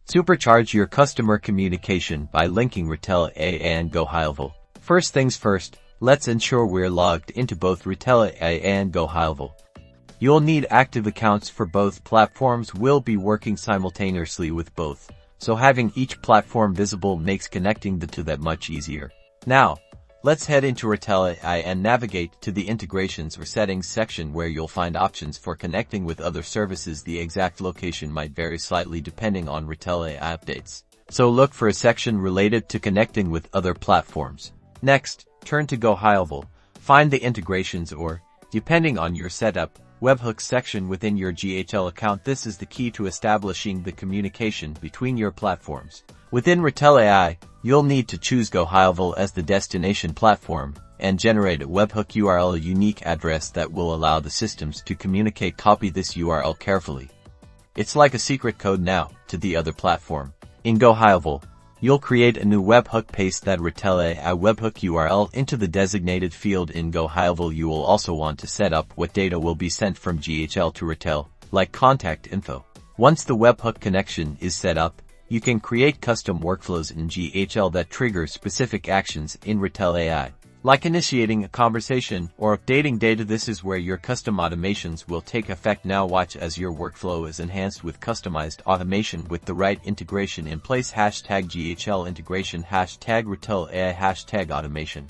Supercharge your customer communication by linking Retell AI and GoHighlevel. First things first, let's ensure we're logged into both Retell AI and GoHighlevel. You'll need active accounts for both platforms. We'll be working simultaneously with both, so having each platform visible makes connecting the two that much easier. Now, let's head into Retell AI and navigate to the Integrations or Settings section where you'll find options for connecting with other services. The exact location might vary slightly depending on Retell AI updates, so look for a section related to connecting with other platforms. Next, turn to GoHighlevel. Find the Integrations or, depending on your setup, Webhooks section within your GHL account. This is the key to establishing the communication between your platforms. Within Retell AI, you'll need to choose GoHighlevel as the destination platform and generate a webhook URL, unique address that will allow the systems to communicate. Copy this URL carefully. It's like a secret code now to the other platform. In GoHighlevel, you'll create a new webhook. Paste that Retell AI webhook URL into the designated field in GoHighlevel. You will also want to set up what data will be sent from GHL to Retell, like contact info. Once the webhook connection is set up, you can create custom workflows in GHL that trigger specific actions in Retell AI, like initiating a conversation or updating data. This is where your custom automations will take effect. Now watch as your workflow is enhanced with customized automation with the right integration in place. #GHL integration, #Retell AI, #automation.